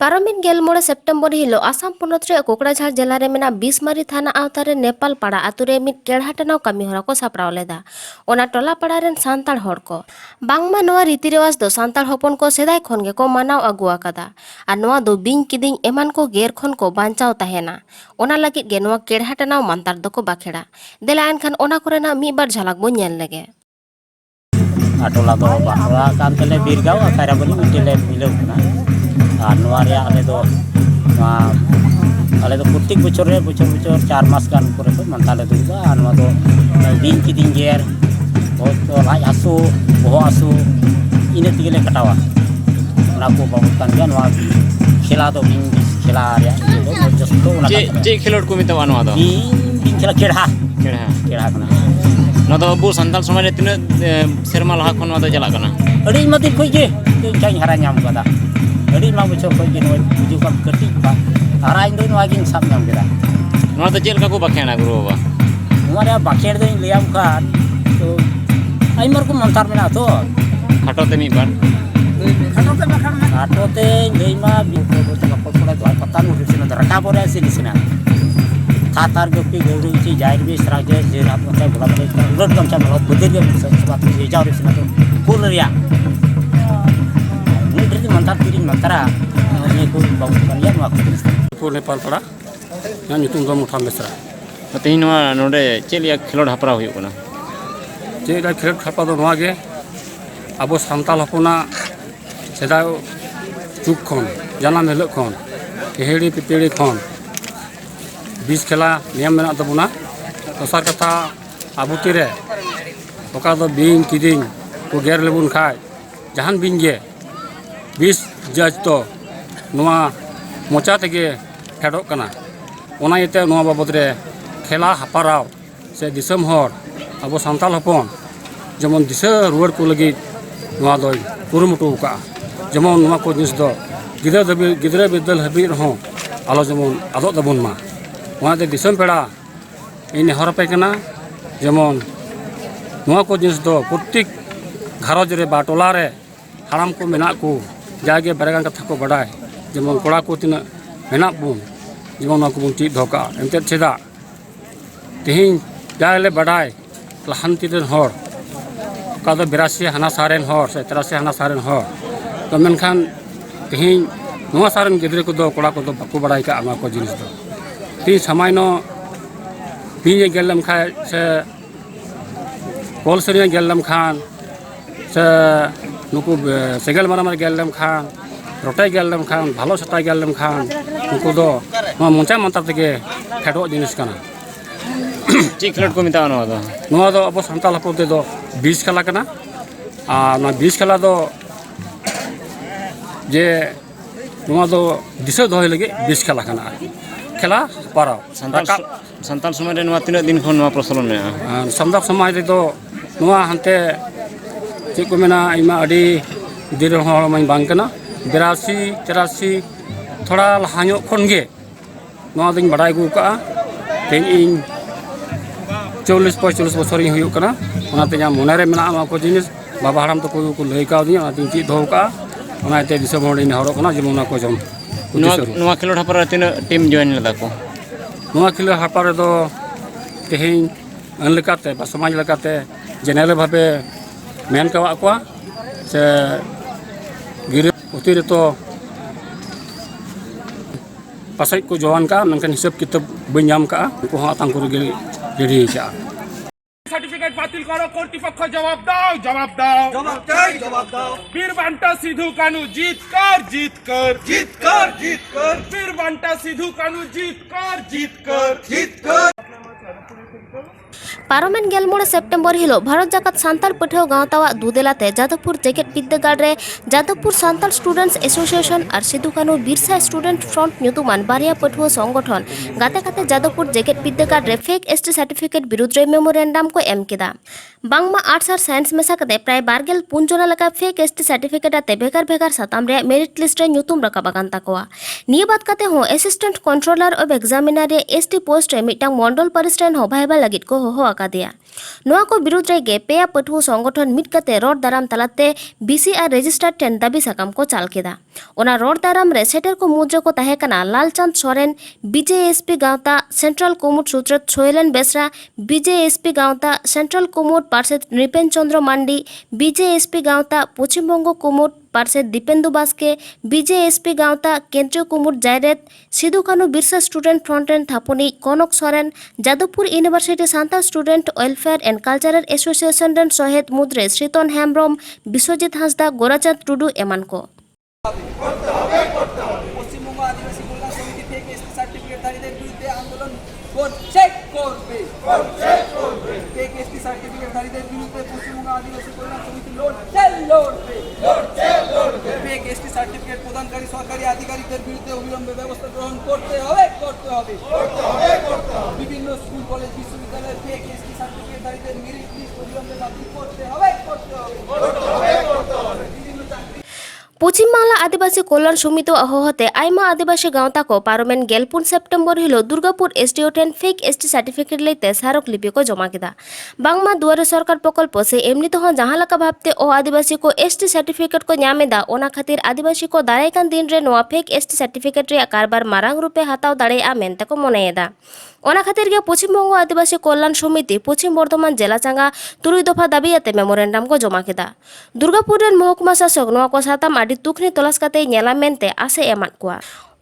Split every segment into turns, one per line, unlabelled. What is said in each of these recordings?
पारमिन गेलमोड़े September हिलो आसाम पोनत रे कोकड़ाझाड़ जिला रे मेना बिस्मारी थाना आवतारे नेपाल पाड़ा आतुरे मिट केढ़ा टनाव कमी हरा को सापड़ाव लेदा ओना टोला पाड़ा रेन सांताड़ हड़ को बांगमा नोआ रीति रिवाज दो सांताड़ हपन को सेदाय खन गे को मानाव आगु आकादा आर नोआ दो बिंग किदिंग एमान को गेर खन को बांचाव तहेना ओना लागिद गे नोआ केढ़ा टनाव मानतार दो को बाखेड़ा देला एनखान ओना कोरेना मी बार झलक बो नेल लेगे
टोला दो बाहरा काम तेले बीरगाव खैराबली मिटेले मिलो आले दो प्रत्येक बचर 4 मास गान करे तो मानताले दुगा दिन किदिन गेर बहुत लाज हासु बहग हासु इने तिगेले कटावा ओना को बाबुकान गया नवा खेला दो बिन खेला रे दो जस्तो ओना जे खेलोड को मितवा नवा दो बिन खेला केढ़ा कना ना तो अबो संताल समाज रे तिना सेरमा लहा खन मा दो चला कना अडी मति कोई जे चाइ हरा नाम कदा अड़ी मा बचर कोई के नोय बुजु का कटी बा हरा इन दोन वागिन साब नाम केदा नोआ तो चेल का को बाखेना गुरु बाबा नोआ बाखेड़ दे लेयाम का तो आइमर को मंतार मेना तो खाटोते मी बार खाटोते लेमा बिको तो पपड़ा तो पता नु रिसिना रटा परे से लिसिना थातार गपी गौरु ची जाय बे सरागे जे आप मत बोला बले रोड कम चा बहुत बदे के सब ये जाव रिसिना तो फुल रिया मंतार तीन मंतरा ये को बाबुकान या नोआ को नेपाल पड़ा ना नितुम दो मुठाम बेसरा तीन नोआ नोडे चेलिया खेलोड हपरा हुयो कना चेलिया खेलोड हपा दो नोआ गे अबो सांताल हपना सेदा चुक खन जानम हेलो खन केहेड़ी पिपेड़ी खन 20 खेला नियम मेना तबुना दोसर कथा आबुती रे ओका दो बिन किदिन को गेर लेबुन खाय जहान बिन गे 20 जज तो नोआ मोचा तेगे फेडो कना ओना इते नोआ बाबद रे खेला हपाराव से दिसम हर अब सांताल हपन जेमन दिशा रुवाड़ को लगी नोआ दो कुरुमुटु का जेमन नोआ को जिनिस दो गिदरा बिदल हबी रहो आलो जेमन आदो दबन मा ओना दे दिसम पेड़ा इन हरपे कना जेमन नोआ को जिनिस दो प्रत्येक घरज रे बा टोला रे हाराम को मेना को जागे बरगान कथा को बड़ाय जेमन कोड़ा को तिना मेना बुन जेमन को बुन ची धोका एंते छेदा तिहिन जाले बड़ाय लहानती den हर का दो 82 हाना सारेन हर से 83 हाना सारेन हर तो मेनखान तिहिन नोआ सारेन गिदरे को दो कोड़ा को दो बाको बड़ाय का आमा को जिनिस दो ती समायनो बिने गेलम खाय से कोलसरिया गेलम खान से नुकु सेगल मारामार गेलम खान रोटाई गेलम खान भालो सटाई गेलम खान नुकु दो मोचा मंता तेगे फेडो जिनिस कना ची खेलोड को मिता नोआ दो अब सांताल हपते दो 20 खेला कना आ ना 20 खेला दो जे नोआ दो दिशा दोय लगे 20 खेला कना खेला पाराव सांताल समाज रे नोआ तिना दिन खन नोआ प्रचलन में संदाप समाज रे दो नोआ हनते चे को मेना इमा अडी दिर हर माई बांग कना 82 83 थोड़ा लहाño खन गे नोआ दिन बड़ाय गु का तेन इन 40 45 बछर इ हुयो कना ओना ते जा मोने रे मेना मा को जिनिस बाबा हराम तो को लई का दिया ओना दिन ची धो का ओना ते दिसो मोड़ इन हरो कना जेमोना को जम नोआ खेलोड हपर तिना टीम जॉइन लदा को नोआ खेलोड हपर दो तेहिन अन लेकाते बा समाज लेकाते जेनेरल भाबे मेन कवा को से गिरे उतिर तो पासai को जवान का नंकन हिसाब किताब बन्याम का को हातां को रेडी चा
সার্টিফিকেট বাতিল করো কর্তৃপক্ষ জবাব দাও বীর বান্টা সিধু কানু জিত কর বীর বান্টা সিধু কানু জিত কর
पारमेन गेलमोड़े सेप्टेम्बर हिलो भारत जाकात सांताल पठाव गाँवतावा दुदेलाते जादवपुर जेकेट बिद्दागाड़ रे जादवपुर सांताल स्टूडेंट्स एसोसिएशन और सिधु कानू बिरसा स्टूडेंट फ्रंट ᱧᱩᱛᱩᱢᱟᱱ बारिया पठुआ संगठन गाते गाते जादवपुर जेकेट बिद्दागाड़ रे फेक एसटी सर्टिफिकेट विरुद्ध रे मेमोरेंडम को एम केदा बांगमा आर्ट्स और साइंस मेसा कते प्राय 12 जना लगा फेक एसटी सर्टिफिकेट आते भेगार भेगार साताम रे मेरिट लिस्ट रे ᱧᱩᱛᱩᱢ रकाबागान ताकोआ निया बात काते हो असिस्टेंट कंट्रोलर ऑफ एग्जामिनर रे एसटी पोस्ट रे मिटांग मंडल परिस रेन हो भाईबा लगित को हो ᱟᱠᱟᱫᱮᱭᱟ। ᱱᱚᱣᱟ ᱠᱚ ᱵᱤᱨᱩᱫᱽ ᱨᱮᱜᱮ ᱯᱮᱭᱟ ᱯᱟᱹᱴᱷᱩᱣᱟᱹ ᱥᱚᱝᱜᱚᱴᱷᱚᱱ ᱢᱤᱫ ᱠᱟᱛᱮ ᱨᱚᱲ ᱫᱟᱨᱟᱢ ᱛᱟᱞᱟᱛᱮ ᱵᱤᱥᱤ ᱟᱨ ᱨᱮᱡᱤᱥᱴᱟᱨ ᱴᱷᱮᱱ ᱫᱟᱹᱵᱤ ᱥᱟᱠᱟᱢ ᱠᱚ ᱪᱟᱞ ᱠᱮᱫᱟ। ᱚᱱᱟ ᱨᱚᱲ ᱫᱟᱨᱟᱢ ᱨᱮ ᱥᱮᱴᱮᱨ ᱠᱚ ᱢᱩᱫᱽ ᱨᱮᱠᱚ ᱛᱟᱦᱮᱸ ᱠᱟᱱᱟ ᱞᱟᱞᱪᱟᱸᱫᱽ ᱥᱚᱨᱮᱱ, ᱵᱤᱡᱮᱮᱥᱯᱤ ᱜᱟᱶᱛᱟ ᱥᱮᱱᱴᱨᱟᱞ ᱠᱩᱢᱩᱴ ᱥᱩᱛᱨᱮᱫ ᱥᱳᱭᱞᱮᱱ ᱵᱮᱥᱨᱟ, ᱵᱤᱡᱮᱮᱥᱯি ᱜᱟᱶᱛᱟ ᱥᱮᱱᱴᱨᱟল কুমুট পার্ষদ নৃপেন চন্দ্র মান্ডি, বিজেএসপি গাঁওতা পশ্চিমবঙ্গ কুমুট পার্ষদ দীপেন্দু বাস্কে, বিজেএসপি গাঁওতা কেন্দ্রীয় কুমুট জায়রেত, সিধু কানু বিরসা স্টুডেন্ট ফ্রন্টের থাপনি Kanak Soren, Jadavpur university Santal student welfare and cultural association রেন সহেদ মুদ্রে শ্রীতন হেমব্রম, বিশ্বজিৎ হাঁসদা, গোরাচাঁদ টুডু এমান কো।
পশ্চিমবঙ্গ আদিবাসী কল্যাণ সমিতি থেকে এসটি সার্টিফিকেটধারীদের বিরুদ্ধে আন্দোলন করবে ফেক এসটি সার্টিফিকেটধারীদের বিরুদ্ধে পশ্চিমবঙ্গ আদিবাসী কল্যাণ সমিতি লড়বে ফেক এসটি সার্টিফিকেট প্রদানকারী সরকারি আধিকারিকদের বিরুদ্ধে অবিলম্বে ব্যবস্থা গ্রহণ করতে হবে বিভিন্ন স্কুল কলেজ বিশ্ববিদ্যালয়ের ফেক এসটি সার্টিফিকেটধারীদের মেরিট লিস্ট অবিলম্বে বাতিল করতে হবে বিভিন্ন চাকরি
পশ্চিম বাংলা আদিবাসী কল্যাণ সমিতি হহতে আইমা আদিবাসী গাঁওতা কো পারমেন পুন সেপ্টেম্বর হিলো দুর্গাপুর এসডিও ঠেন ফেক এসটি সার্টিফিকেট লইতে স্মারকলিপি কো জমা কেদা। বাংমা দুয়ারে সরকার প্রকল্প সে এমনি তো জাহালাকা ভাবতে ও আদিবাসী কো এসটি সার্টিফিকেট কো ᱧᱟᱢᱮᱫᱟ ᱚᱱᱟ ᱠᱷᱟᱹᱛᱤᱨ ᱟᱹᱫᱤᱵᱟᱹᱥᱤ ᱠᱚ ᱫᱟᱨᱟᱭᱠᱟᱱ ᱫᱤᱱ ᱨᱮ ᱱᱚᱣᱟ ᱯᱷᱮᱠ ᱮᱥᱴᱤ ᱥᱟᱨᱴᱤᱯᱷᱤᱠᱮᱴ ᱨᱮᱭᱟᱜ ᱠᱟᱨᱵᱟᱨ ᱢᱟᱨᱟᱝ ᱨᱩᱯে হাতাও দাঁড়াᱭᱟ ᱢᱮᱱᱛᱮ ᱠᱚ ᱢᱚᱱᱮᱭᱮᱫᱟ। ᱚᱱᱟ ᱠᱷᱟᱹᱛᱤᱨ ᱜᱮ পশ্চিমবঙ্গ আদিবাসী কল্যাণ সমিতি পশ্চিম বর্ধমান জেলা চাঙ্গা 3 দফা দাবিয়াতে মেমোরেন্ডাম কো জমা কেদা। দুর্গাপুর রেন মহকুমা শাসক নোয়া কো সাতাম আডি তুখনি তলাশ কাতে ᱧᱮᱞᱟ ᱢᱮᱱᱛᱮ ᱟᱥᱮ ᱮᱢᱟᱫ ᱠᱚᱣᱟ।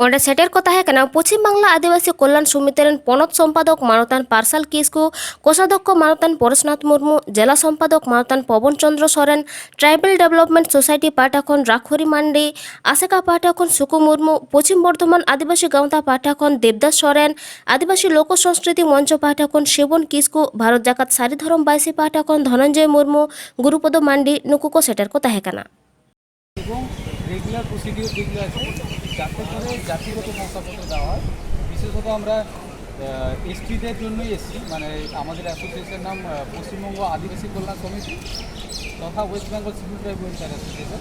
ᱚᱸᱰᱮ ᱥᱮᱴᱮᱨ ᱠᱚ ᱛᱟᱦᱮᱸ ᱠᱟᱱᱟ ᱯᱚᱪᱷᱤᱢ ᱵᱟᱝᱞᱟ ᱟᱹᱫᱤᱵᱟᱹᱥᱤ ᱠᱚᱞযাণ সমিতি ᱨᱮᱱ ᱯᱚᱱᱚᱛ ᱥᱚᱢᱯᱟᱫᱚᱠ ᱢᱟᱱᱚᱛᱟᱱ ᱯᱟᱨᱥᱟᱞ ᱠᱤᱥᱠᱩ, কোষাধ্যক্ষ মানতান পরেশনাথ মুর্মু, জেলা সম্পাদক মানতান Pawan Chandra Soren, tribal development society পাঠাখন রাখরি মান্ডি, আশেকা পাঠাখন সুকু মুর্মু, পশ্চিম বর্ধমান আদিবাসী গাঁওতা পাঠাখন দেবদাস সরেন, আদিবাসী লোক সংস্কৃতি মঞ্চ পাঠাখন সেবন কিসকু, ভারত জাকাত সারি ধরম বাইসি পাঠাখন ধনঞ্জয় মুর্মু, গুরুপদ মান্ডি নুকু কো সেটের কো তাহেঁ কানা।
এবং রেগুলার প্রসিডিওর যেগুলো আছে যাতে করে জাতিগত শংসাপত্র দেওয়া হয়। বিশেষত আমরা এসটিদের জন্যই এসেছি, মানে আমাদের অ্যাসোসিয়েশনের নাম পশ্চিমবঙ্গ আদিবাসী কল্যাণ সমিতি তথা West Bengal civil tribe welfare association.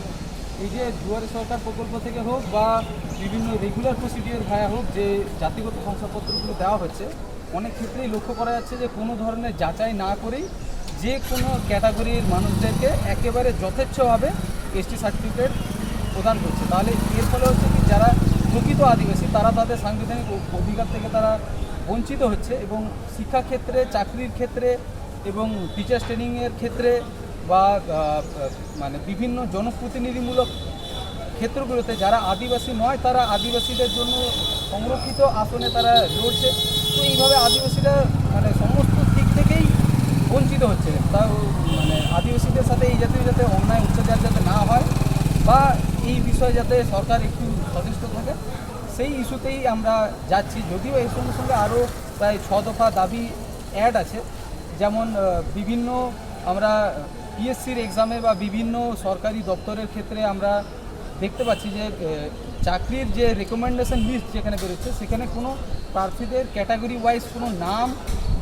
এই যে দুয়ারে সরকার প্রকল্প থেকে হোক বা বিভিন্ন রেগুলার প্রসিডিওর ভায়া হোক যে জাতিগত শংসাপত্রগুলো দেওয়া হচ্ছে, অনেক ক্ষেত্রেই লক্ষ্য করা যাচ্ছে যে কোনো ধরনের যাচাই না করেই যে কোনো ক্যাটাগরির মানুষদেরকে একেবারে যথেচ্ছভাবে এসটি সার্টিফিকেট প্রদান করছে। তাহলে এর ফলে হচ্ছে কি যারা প্রকৃত আদিবাসী তারা তাদের সাংবিধানিক অধিকার থেকে তারা বঞ্চিত হচ্ছে এবং শিক্ষাক্ষেত্রে, চাকরির ক্ষেত্রে এবং টিচার্স ট্রেনিংয়ের ক্ষেত্রে বা মানে বিভিন্ন জনপ্রতিনিধিমূলক ক্ষেত্রগুলোতে যারা আদিবাসী নয় তারা আদিবাসীদের জন্য সংরক্ষিত আসনে তারা লড়ছে। তো এইভাবে আদিবাসীরা মানে সমস্ত দিক থেকেই বঞ্চিত হচ্ছে। তাও মানে আদিবাসীদের সাথে এই জাতীয় যাতে অন্যায় অত্যাচার যাতে না হয় বা এই বিষয়ে যাতে সরকার একটু সচেষ্ট থাকে সেই ইস্যুতেই আমরা যাচ্ছি। যদিও এর সঙ্গে সঙ্গে আরও প্রায় 6 দফা দাবি অ্যাড আছে, যেমন বিভিন্ন আমরা পিএসসির এক্সামে বা বিভিন্ন সরকারি দপ্তরের ক্ষেত্রে আমরা দেখতে পাচ্ছি যে চাকরির যে রেকমেন্ডেশন লিস্ট যেখানে বেরোচ্ছে সেখানে কোনো প্রার্থীদের ক্যাটাগরি ওয়াইজ কোনো নাম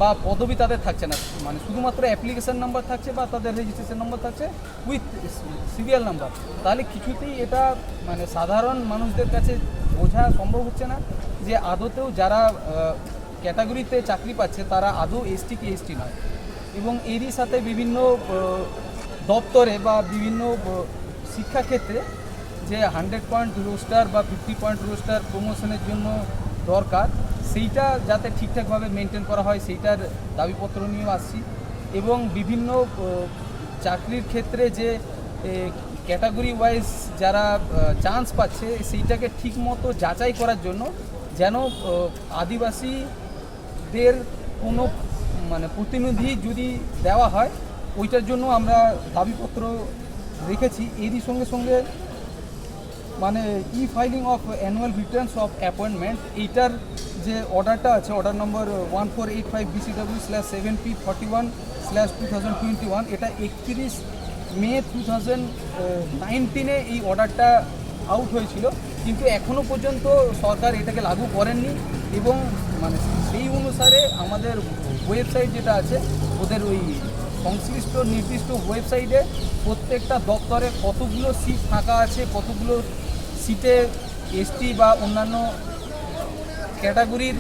বা পদবি তাদের থাকছে না, মানে শুধুমাত্র অ্যাপ্লিকেশন নাম্বার থাকছে বা তাদের রেজিস্ট্রেশন নম্বর থাকছে উইথ সিরিয়াল নাম্বার। তাহলে কিছুতেই এটা মানে সাধারণ মানুষদের কাছে বোঝা সম্ভব হচ্ছে না যে আদতেও যারা ক্যাটাগরিতে চাকরি পাচ্ছে তারা আদৌ এসটি কি এসটি নয়। এবং এরই সাথে বিভিন্ন দপ্তরে বা বিভিন্ন শিক্ষাক্ষেত্রে যে 100 পয়েন্ট রোস্টার বা 50 পয়েন্ট রোস্টার প্রমোশনের জন্য দরকার সেইটা যাতে ঠিকঠাকভাবে মেনটেন করা হয় সেইটার দাবিপত্র নিয়েও আসছি। এবং বিভিন্ন চাকরির ক্ষেত্রে যে ক্যাটাগরি ওয়াইজ যারা চান্স পাচ্ছে সেইটাকে ঠিকমতো যাচাই করার জন্য যেন আদিবাসীদের কোনো মানে প্রতিনিধি যদি দেওয়া হয় ওইটার জন্য আমরা দাবিপত্র রেখেছি। এরই সঙ্গে সঙ্গে মানে filing of annual Returns of appointment এইটার যে অর্ডারটা আছে, অর্ডার নম্বর 1485 BCW/7P41/2021, এটা 31 মে 2019 এই অর্ডারটা আউট হয়েছিল, কিন্তু এখনও পর্যন্ত সরকার এটাকে লাগু করেননি। এবং মানে সেই অনুসারে আমাদের ওয়েবসাইট যেটা আছে ওদের ওই সংশ্লিষ্ট নির্দিষ্ট ওয়েবসাইটে প্রত্যেকটা দপ্তরে কতগুলো সিট ফাঁকা আছে, কতগুলো সিটে এসটি বা অন্যান্য ক্যাটাগরির